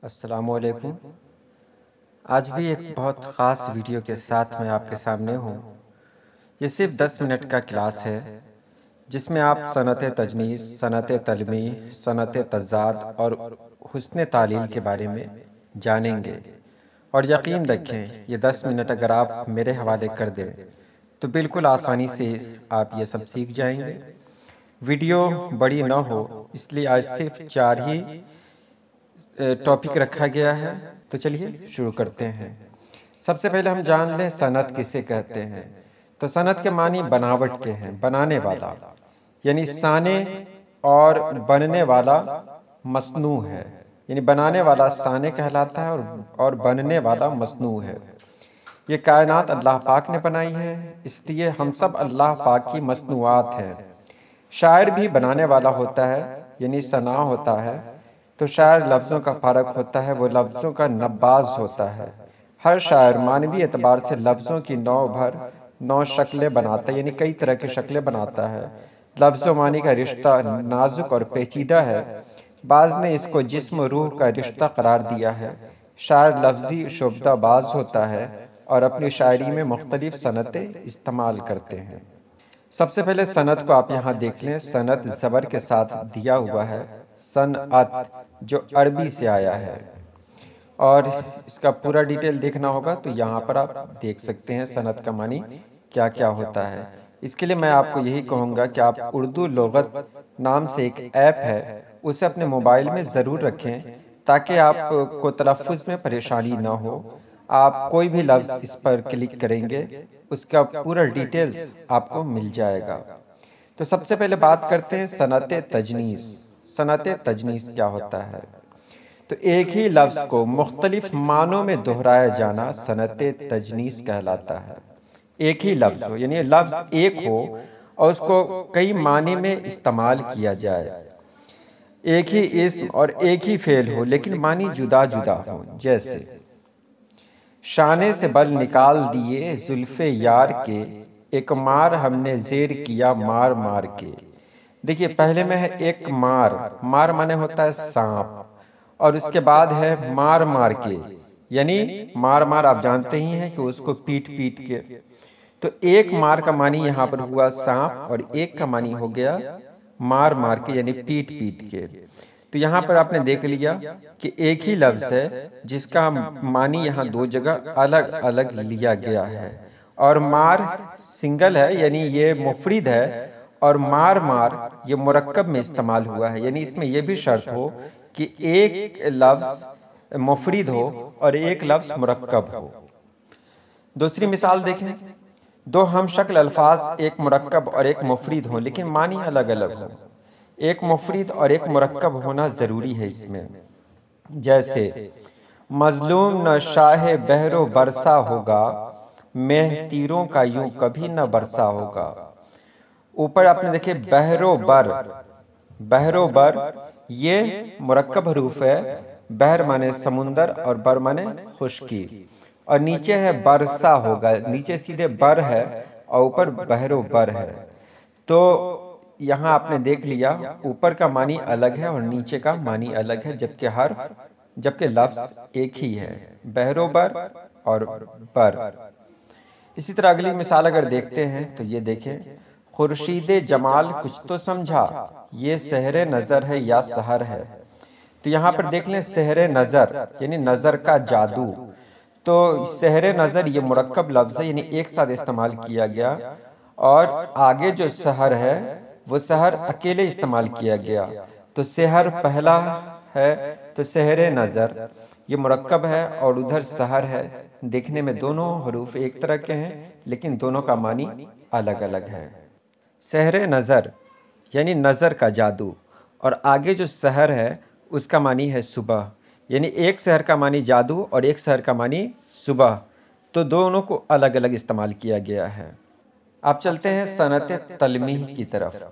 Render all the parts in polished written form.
अस्सलामुअलैकुम। आज भी एक बहुत ख़ास वीडियो के साथ मैं आपके सामने हूँ। ये सिर्फ 10 मिनट का क्लास है जिसमें आप सनत तजनीस, सनत तलमी, सनत तज़ाद और हुस्न तालील के बारे में जानेंगे। और यकीन रखें, ये 10 मिनट अगर आप मेरे हवाले कर दें तो बिल्कुल आसानी से आप ये सब सीख जाएंगे। वीडियो बड़ी ना हो इसलिए आज सिर्फ 4 ही टॉपिक रखा गया है। तो चलिए शुरू करते हैं। सबसे पहले हम जान लें सनत किसे कहते हैं। तो सनत के मानी बनावट के हैं, बनाने वाला, यानी साने और बनने वाला मसनू है। यानी बनाने वाला साने कहलाता है और बनने वाला मसनू है। ये कायनात अल्लाह पाक ने बनाई है, इसलिए हम सब अल्लाह पाक की मसनूआत हैं। शायर भी बनाने वाला होता है, यानी सना होता है। तो शायर लफ्ज़ों का फ़र्क होता है, वो लफ्ज़ों का नब्बाज होता है। हर शायर मानवी एतबार से लफ्ज़ों की नौ शक्लें बनाता है, यानी कई तरह की शक्लें बनाता है। लफ्ज़ मानी का रिश्ता नाजुक और पेचीदा है। बाज़ ने इसको जिस्म रूह का रिश्ता करार दिया है। शायर लफ्ज़ी शुबदाबाज होता है और अपनी शायरी में मुख्तलिफ सनतें इस्तेमाल करते हैं। सबसे पहले सनत को आप यहाँ देख लें। सनत ज़बर के साथ दिया हुआ है, सनअत, जो अरबी से आया है। और इसका पूरा डिटेल देखना होगा तो यहाँ पर आप देख सकते हैं सनत का मानी क्या क्या होता है। इसके लिए मैं आपको यही कहूँगा कि आप उर्दू लुग़त नाम से एक ऐप है, उसे अपने मोबाइल में ज़रूर रखें ताकि आपको तलफ़्फ़ुज़ में परेशानी ना हो। आप कोई भी लफ्ज़ इस पर क्लिक करेंगे, उसका पूरा डिटेल्स आपको मिल जाएगा। तो सबसे पहले बात करते हैं सनत तजनीस। सनत तजनीस क्या होता है? तो एक ही लफ्ज़ को मुख्तलिफ मानों में दोहराया जाना सनत तजनीस कहलाता है। एक ही लफ्ज़ हो, यानी लफ्ज़ एक हो और उसको कई माने में इस्तेमाल किया जाए। एक ही इस्म और एक ही फ़ेल हो लेकिन मानी जुदा जुदा हो। जैसे शाने से बल निकाल दिए जुल्फ़े यार के, एक मार हमने ज़ेर किया मार मार के। देखिए पहले में है एक मार, मार माने होता है सांप, और उसके बाद है मार मार के, यानी मार मार आप जानते ही हैं कि उसको पीट पीट के। तो एक मार का मानी यहाँ पर हुआ सांप और एक का मानी हो गया मार मार के, यानी पीट पीट के। तो यहाँ पर आपने देख लिया कि एक ही लफ्ज़ है जिसका मानी यहाँ दो जगह अलग अलग लिया गया है। और मार सिंगल है, यानी ये मुफरिद है, और मार मार ये मुरक्कब में इस्तेमाल हुआ है, यानी इसमें यह भी शर्त हो कि एक लफ्ज़ मुफरिद हो और एक लफ्ज़ मुरक्कब हो। दूसरी मिसाल देखें, दो हम शक्ल अल्फाज एक मुरक्कब और एक मुफरिद हो लेकिन मानी अलग अलग हो। एक मुफरिद और एक मुरक्कब होना ज़रूरी है इसमें। जैसे मजलूम न शाह बहरो बरसा होगा, मेह तीरों का यूं कभी न बरसा होगा। ऊपर आपने देखे बहरो बर, बहरो बर ये मुरक्कब हरूफ है। बहर माने समुंदर और बर माने खुश्की, और नीचे है बरसा होगा, नीचे सीधे बर है और ऊपर बहरो बर है। तो यहाँ आपने देख लिया ऊपर का मानी अलग है और नीचे का मानी अलग है, जबकि लफ्ज़ एक ही है, बहरोबर और बर। इसी तरह अगली मिसाल अगर देखते हैं तो ये देखें, खुर्शीदे जमाल कुछ तो समझा, ये सहरे नज़र है या सहर है। तो यहाँ पर देख लें सहरे नज़र यानी नज़र का जादू। तो सहरे नज़र ये मुरक्कब लफ्ज़ है, यानी एक साथ इस्तेमाल किया गया, और आगे जो सहर है वो सहर अकेले इस्तेमाल किया गया। तो सहर पहला है, तो सहरे नज़र ये मुरक्कब है और उधर सहर है। देखने में दोनों हरूफ एक तरह के हैं लेकिन दोनों का मानी अलग अलग है। सहरे नज़र यानी नज़र का जादू, और आगे जो सहर है उसका मानी है सुबह, यानी एक सहर का मानी जादू और एक सहर का मानी सुबह। तो दोनों को अलग अलग इस्तेमाल किया गया है। आप चलते हैं सनत तलमीह की तरफ।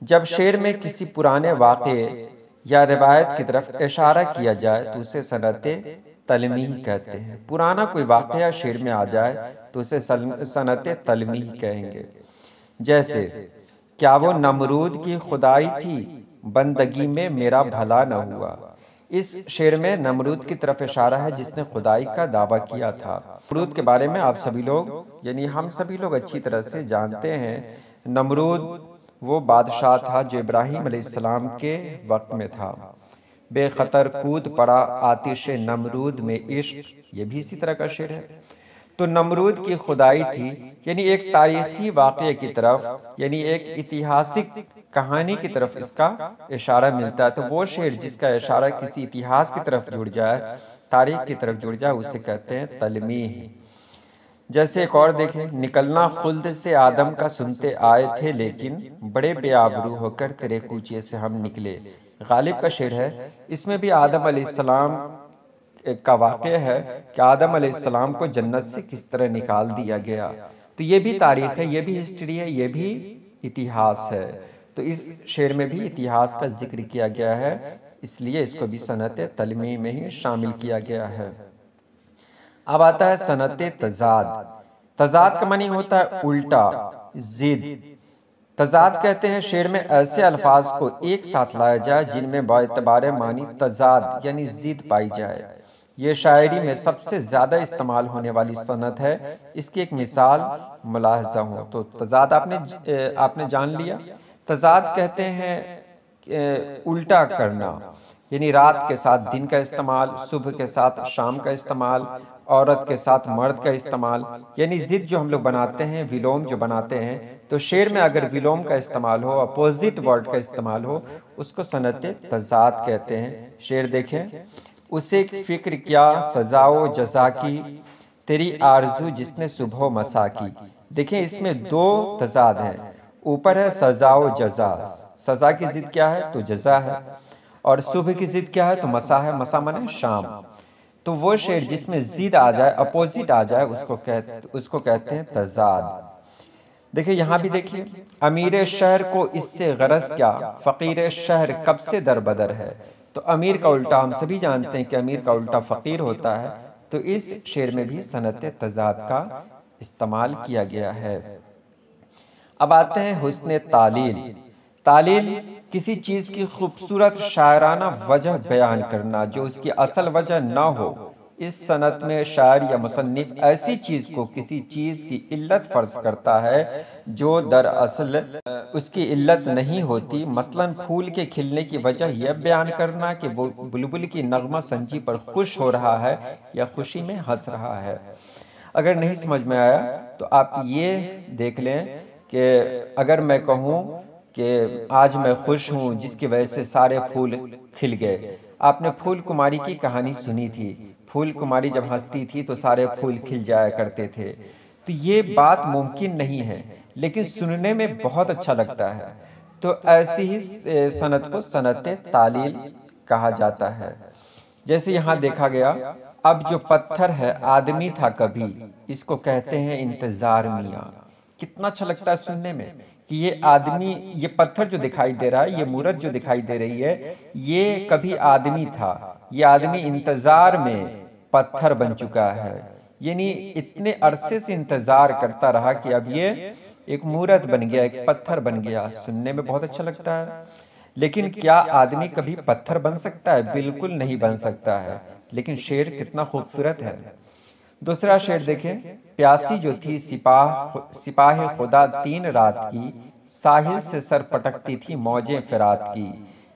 जब शेर में किसी पुराने वाक़े या रिवायत की तरफ इशारा किया जाए तो उसे सनत तलमीह कहते हैं। पुराना कोई वाक़या या शेर में आ जाए तो उसे सनत तलमीह कहेंगे। जैसे क्या वो नमरूद की खुदाई थी, बंदगी में मेरा भला न हुआ। इस शेर में नमरूद की तरफ इशारा है जिसने खुदाई का दावा किया था। नमरूद के बारे में आप सभी लोग यानी हम सभी लोग अच्छी तरह से जानते हैं। नमरूद वो बादशाह था जो इब्राहीम अलैहिस्सलाम के वक्त में था। बेखतर कूद पड़ा आतिश नमरूद में इश्क, ये भी इसी तरह का शेर है। तो नमरूद की खुदाई थी यानी एक तारीखी वाक़ये की तरफ यानी एक ऐतिहासिक कहानी की तरफ इसका इशारा मिलता है। तो वो शेर जिसका इशारा किसी इतिहास की तरफ जुड़ जाए, तारीख की तरफ जुड़ जाए, उसे कहते हैं तलमीह। जैसे एक और देखें, निकलना खुल्द से आदम का सुनते आए थे लेकिन बड़े बेआबरू होकर तेरे कूचे से हम निकले। गालिब का शेर है। इसमें भी आदम अलैहिस्सलाम का वाक़या है कि आदम अलैहिस्सलाम को जन्नत से किस तरह निकाल दिया गया। तो ये भी तारीख है, ये भी हिस्ट्री है, ये भी इतिहास है। तो इस शेर में भी इतिहास का जिक्र किया गया है, इसलिए इसको भी सनत तलमी में ही शामिल किया गया है। अब आता है सनत तजाद। तजाद का मानी होता है उल्टा, जिद। तजाद कहते हैं शेर में ऐसे अल्फाज को एक साथ लाया जाए जिनमें बाएतबार मानी तजाद यानी जिद पाई जाए। ये शायरी में सबसे ज़्यादा इस्तेमाल होने वाली सनत है। इसकी एक मिसाल मुलाहजा हो तो तजाद आपने जान लिया। तजाद कहते हैं उल्टा करना, यानी रात के साथ दिन का इस्तेमाल, सुबह के साथ शाम का इस्तेमाल, औरत के साथ मर्द का इस्तेमाल, यानी जिद जो हम लोग बनाते हैं, विलोम जो बनाते हैं। तो शेर में अगर विलोम का इस्तेमाल हो, अपोजिट वर्ड का इस्तेमाल हो, उसको सनत तजाद कहते हैं। शेर देखें, उसे फिक्र क्या सजाओ जजा की, तेरी आरजू जिसने सुबह मसा की। देखें इसमें दो तजाद हैं। ऊपर है सजाओ जजा, सजा की जिद क्या है तो जजा है, और सुबह की जिद क्या है तो मसा है, मसा माने शाम। तो वो शेर जिसमें जिद आ जाए, अपोजिट आ जाए, उसको कहते हैं तजाद। देखिए यहाँ भी देखिए, अमीर शहर को इससे गरज क्या, फकीर शहर कब से दरबदर है। तो अमीर का उल्टा हम सभी जानते हैं कि अमीर का उल्टा फकीर होता है। तो इस शेर में भी सनत तजाद का इस्तेमाल किया गया है। अब आते हैं हुस्न तालील। तालील किसी चीज़ की खूबसूरत शायराना वजह बयान करना जो उसकी असल वजह ना हो। इस सनत में शायर या मुसन्निफ ऐसी चीज़ को किसी चीज़ की इल्लत फ़र्ज करता है जो दरअसल उसकी इल्लत नहीं होती। मसलन फूल के खिलने की वजह यह बयान करना कि वो बुलबुल की नगमा संजी पर खुश हो रहा है या खुशी में हंस रहा है। अगर नहीं समझ में आया तो आप ये देख लें कि अगर मैं कहूँ कि आज मैं खुश हूँ जिसकी वजह से सारे फूल खिल गए। आपने फूल कुमारी की कहानी सुनी थी। फूल कुमारी जब हंसती थी तो सारे फूल खिल जाया करते थे। तो ये बात मुमकिन नहीं है, लेकिन सुनने में बहुत अच्छा लगता है। तो ऐसी ही सनत को सनत तालील कहा जाता है। जैसे यहाँ देखा गया, अब जो पत्थर है आदमी था कभी, इसको कहते हैं इंतजार मियाँ। कितना अच्छा लगता है सुनने में कि ये आदमी, ये पत्थर जो दिखाई दे रहा है, ये मूरत जो दिखाई दे रही है, ये कभी आदमी था। ये आदमी इंतजार में पत्थर बन चुका है, यानी इतने अरसे से इंतजार करता रहा कि अब ये एक मूरत बन गया, एक पत्थर बन गया। सुनने में बहुत अच्छा लगता है। लेकिन क्या आदमी कभी पत्थर बन सकता है? बिल्कुल नहीं बन सकता है। लेकिन शेर कितना खूबसूरत है। दूसरा शेर देखें, प्यासी जो थी सिपाही खुदा 3 रात की, साहिल से सर पटकती थी मौजें फिरात की।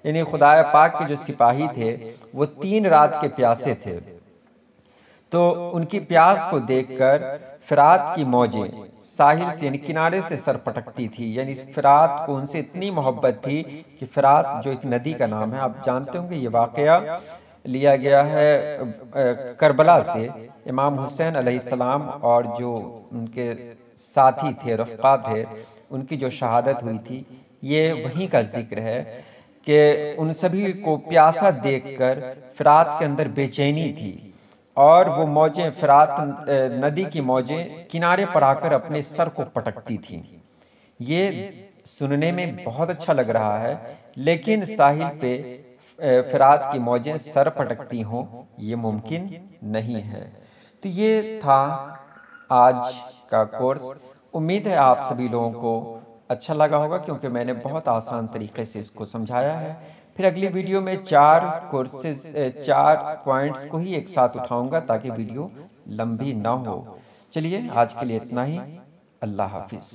यानी खुदाए पाक के जो सिपाही थे वो 3 रात के प्यासे थे। तो उनकी प्यास को देखकर फिरात की मौजें साहिल से यानी किनारे से सर पटकती थी। यानी फिरात को उनसे इतनी मोहब्बत थी कि फिरात जो एक नदी का नाम है, आप जानते होंगे, ये वाकया लिया गया है करबला से। इमाम हुसैन अलैहिस्सलाम और जो उनके साथी थे, रफ़क़ा थे, उनकी जो शहादत हुई थी, ये वहीं का जिक्र है कि उन सभी को प्यासा देखकर फिरात के अंदर बेचैनी थी और वो मौजें, फिरात नदी की मौजें किनारे पर आकर अपने सर को पटकती थीं। ये सुनने में बहुत अच्छा लग रहा है, लेकिन साहिल पे फिरात की मौजें सर पटकती हों, ये मुमकिन नहीं है। तो ये था आज का कोर्स। उम्मीद है आप सभी लोगों को अच्छा लगा होगा, क्योंकि मैंने बहुत आसान तरीके से इसको समझाया है। फिर अगली वीडियो में 4 कोर्सेज 4 पॉइंट्स को ही एक साथ उठाऊंगा ताकि वीडियो लंबी ना हो। चलिए आज के लिए इतना ही। अल्लाह हाफिज़।